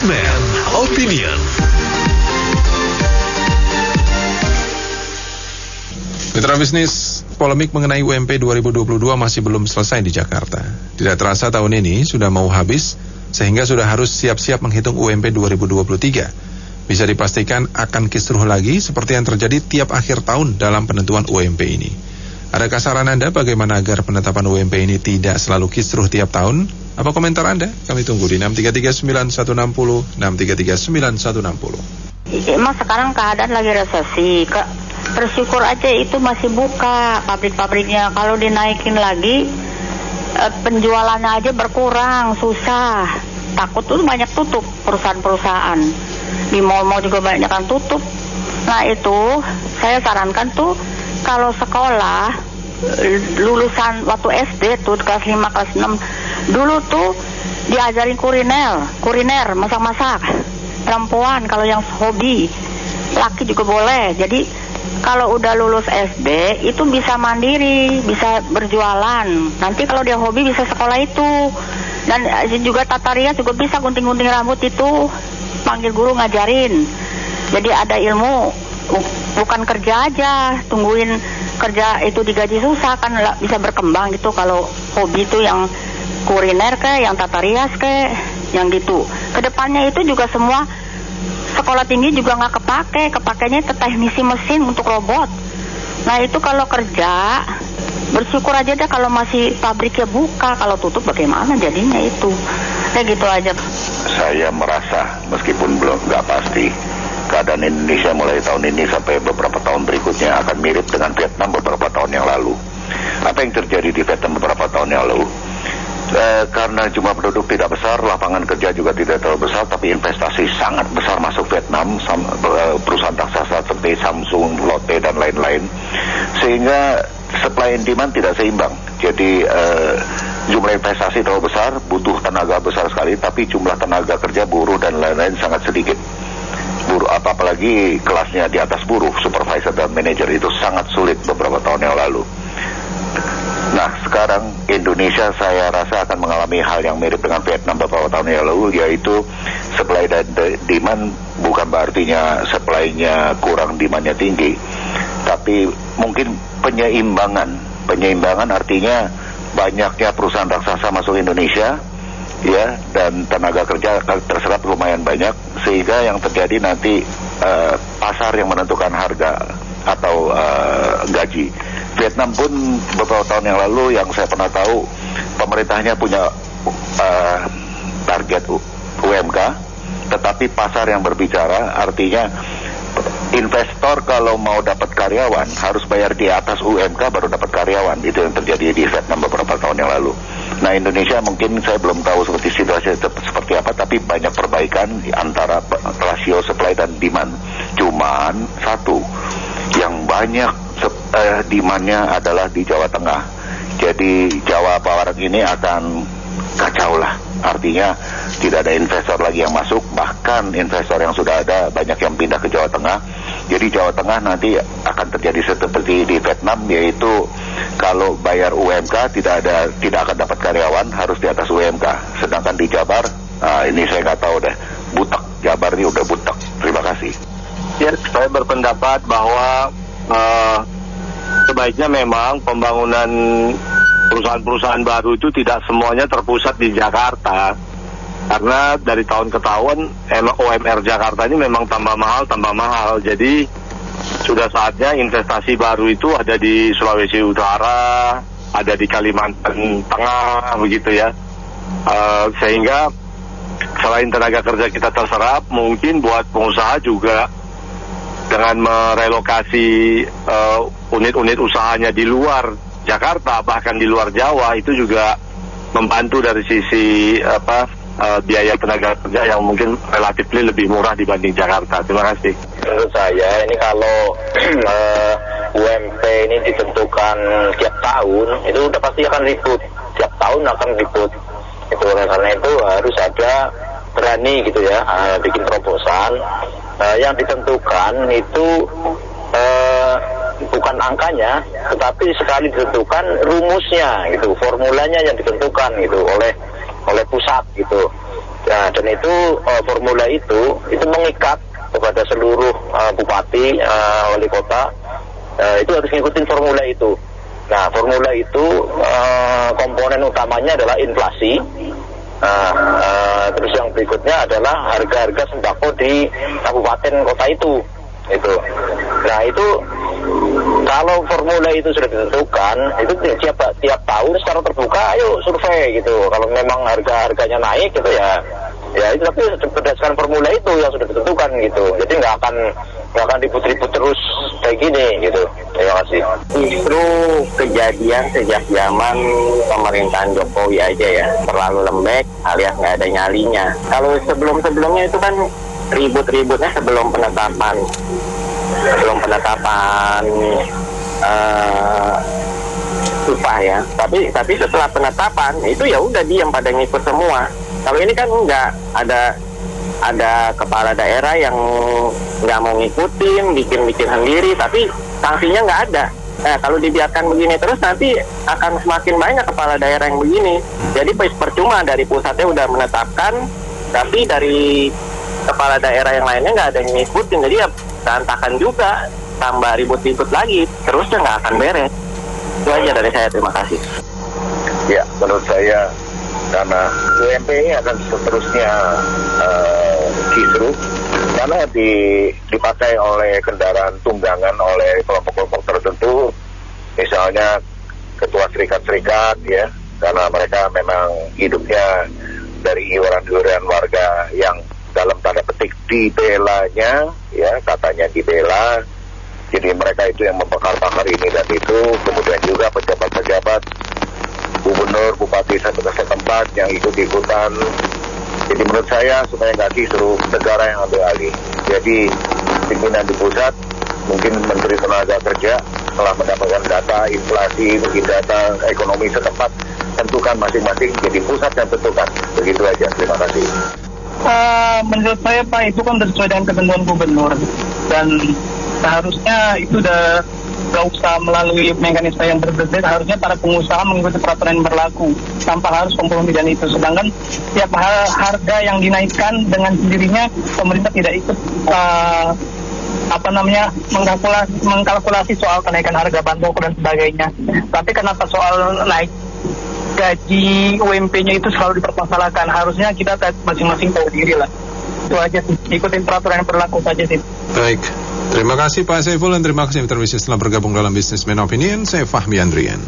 Segmen Opinion. Mitra bisnis, polemik mengenai UMP 2022 masih belum selesai di Jakarta. Tidak terasa tahun ini sudah mau habis, sehingga sudah harus siap-siap menghitung UMP 2023. Bisa dipastikan akan kisruh lagi seperti yang terjadi tiap akhir tahun dalam penentuan UMP ini. Adakah saran Anda bagaimana agar penetapan UMP ini tidak selalu kisruh tiap tahun? Apa komentar Anda? Kami tunggu di 6339160, 6339160. Emang sekarang keadaan lagi resesi, bersyukur aja itu masih buka pabrik-pabriknya. Kalau dinaikin lagi, penjualannya aja berkurang, susah. Takut tuh banyak tutup perusahaan-perusahaan. Di mal-mal juga banyak kan tutup. Nah itu, saya sarankan tuh, kalau sekolah, lulusan waktu SD tuh, kelas 5, kelas 6, dulu tuh diajarin kuliner, masak-masak. Perempuan kalau yang hobi, laki juga boleh. Jadi kalau udah lulus SD itu bisa mandiri, bisa berjualan. Nanti kalau dia hobi bisa sekolah itu. Dan juga tata rias juga bisa, gunting-gunting rambut itu, panggil guru ngajarin. Jadi ada ilmu, bukan kerja aja, tungguin kerja itu digaji susah kan, bisa berkembang gitu. Kalau hobi itu yang kuliner kayak, yang tata rias kayak, yang gitu. Kedepannya itu juga semua sekolah tinggi juga nggak kepakainya itu teknisi mesin untuk robot. Nah itu kalau kerja, bersyukur aja deh kalau masih pabriknya buka. Kalau tutup bagaimana jadinya itu. Kayak gitu aja. Saya merasa meskipun belum nggak pasti, keadaan Indonesia mulai tahun ini sampai beberapa tahun berikutnya akan mirip dengan Vietnam beberapa tahun yang lalu. Apa yang terjadi di Vietnam beberapa tahun yang lalu? Karena jumlah penduduk tidak besar, lapangan kerja juga tidak terlalu besar, tapi investasi sangat besar masuk Vietnam, perusahaan raksasa seperti Samsung, Lotte, dan lain-lain, sehingga supply and demand tidak seimbang. Jadi jumlah investasi terlalu besar, butuh tenaga besar sekali, tapi jumlah tenaga kerja, buruh, dan lain-lain sangat sedikit. Buruh, apalagi kelasnya di atas buruh, supervisor dan manager, itu sangat sulit beberapa tahun yang lalu. Nah, sekarang Indonesia saya rasa akan mengalami hal yang mirip dengan Vietnam beberapa tahun yang lalu, yaitu supply dan demand bukan berartinya supply-nya kurang, demand-nya tinggi, tapi mungkin penyeimbang artinya banyaknya perusahaan raksasa masuk Indonesia, ya, dan tenaga kerja terserap lumayan banyak, sehingga yang terjadi nanti pasar yang menentukan harga atau gaji. Vietnam pun beberapa tahun yang lalu yang saya pernah tahu, pemerintahnya punya target UMK, tetapi pasar yang berbicara, artinya investor kalau mau dapat karyawan harus bayar di atas UMK baru dapat karyawan. Itu yang terjadi di Vietnam beberapa tahun yang lalu. Nah, Indonesia mungkin saya belum tahu situasi seperti apa, tapi banyak perbaikan antara rasio supply dan demand. Cuman satu, yang banyak demand-nya adalah di Jawa Tengah. Jadi Jawa Barat ini akan kacau lah. Artinya tidak ada investor lagi yang masuk, bahkan investor yang sudah ada banyak yang pindah ke Jawa Tengah. Jadi Jawa Tengah nanti akan terjadi seperti di Vietnam, yaitu kalau bayar UMK tidak akan dapat karyawan, harus di atas UMK. Sedangkan di Jabar, ini saya nggak tahu deh, butek. Jabar ini udah butek. Terima kasih. Ya, saya berpendapat bahwa sebaiknya memang pembangunan perusahaan-perusahaan baru itu tidak semuanya terpusat di Jakarta, karena dari tahun ke tahun UMR Jakarta ini memang tambah mahal. Jadi sudah saatnya investasi baru itu ada di Sulawesi Utara, ada di Kalimantan Tengah, begitu ya. Sehingga selain tenaga kerja kita terserap, mungkin buat pengusaha juga dengan merelokasi unit-unit usahanya di luar Jakarta, bahkan di luar Jawa, itu juga membantu dari sisi biaya tenaga kerja yang mungkin relatif lebih murah dibanding Jakarta. Terima kasih. Menurut saya ini kalau UMP ini ditentukan tiap tahun, itu udah pasti akan ribut. Tiap tahun akan ribut. Itu karena itu harus ada berani gitu ya, bikin terobosan. Yang ditentukan itu bukan angkanya, tetapi sekali ditentukan rumusnya gitu, formulanya yang ditentukan gitu oleh pusat gitu. Nah, dan itu formula itu mengikat kepada seluruh bupati, wali kota, itu harus ngikutin formula itu. Nah, formula itu komponen utamanya adalah inflasi. Terus yang berikutnya adalah harga-harga sembako di kabupaten kota itu. Nah, itu kalau formula itu sudah ditentukan, itu tiap tahun secara terbuka, ayo survei gitu. Kalau memang harganya naik gitu ya itu tapi berdasarkan formula itu yang sudah ditentukan gitu. Jadi nggak akan ribut-ribut terus kayak gini gitu. Terima kasih. Justru kejadian sejak zaman pemerintahan Jokowi aja ya, terlalu lembek alias nggak ada nyalinya. Kalau sebelumnya itu kan ribut-ributnya sebelum penetapan upah ya. Tapi setelah penetapan itu ya udah diam pada ngikut semua. Kalau ini kan enggak, ada kepala daerah yang nggak mau ngikutin, bikin sendiri, tapi sanksinya nggak ada. Nah, kalau dibiarkan begini terus nanti akan semakin banyak kepala daerah yang begini. Jadi percuma dari pusatnya udah menetapkan, tapi dari kepala daerah yang lainnya nggak ada yang ngikutin. Jadi ya berantakan juga, tambah ribut-ribut lagi, terusnya nggak akan beres. Itu aja dari saya, terima kasih. Ya, menurut saya karena UMP ini akan seterusnya kisruh karena dipakai oleh kendaraan tunggangan oleh kelompok-kelompok tertentu, misalnya ketua serikat-serikat ya, karena mereka memang hidupnya dari iuran-iuran warga yang dalam tanda petik dibelanya, ya katanya dibela. Jadi mereka itu yang membakar-bakar ini dan itu, kemudian juga pejabat-pejabat gubernur, bupati setempat yang ikut-ikutan. Jadi menurut saya supaya nggak kisruh, negara yang ambil alih. Jadi pimpinan di pusat, mungkin Menteri Tenaga Kerja telah mendapatkan data inflasi, mungkin data ekonomi setempat, tentukan masing-masing. Jadi pusat yang tentukan. Begitu aja. Terima kasih. Menurut saya Pak, itu kan sesuai dengan ketentuan gubernur dan seharusnya itu udah gak usah melalui mekanisme yang berbeda. Harusnya para pengusaha mengikuti peraturan yang berlaku tanpa harus kompromi dan itu. Sedangkan setiap harga yang dinaikkan dengan sendirinya pemerintah tidak ikut mengkalkulasi soal kenaikan harga bahan pokok dan sebagainya. Tapi kenapa soal naik gaji UMP-nya itu selalu dipermasalahkan? Harusnya kita masing-masing tahu diri lah. Itu aja sih, ikutin peraturan yang berlaku saja sih. Baik, terima kasih Pak Saiful dan terima kasih Mitra Wisnu telah bergabung dalam Businessman Opinion. Saya Fahmi Andrian.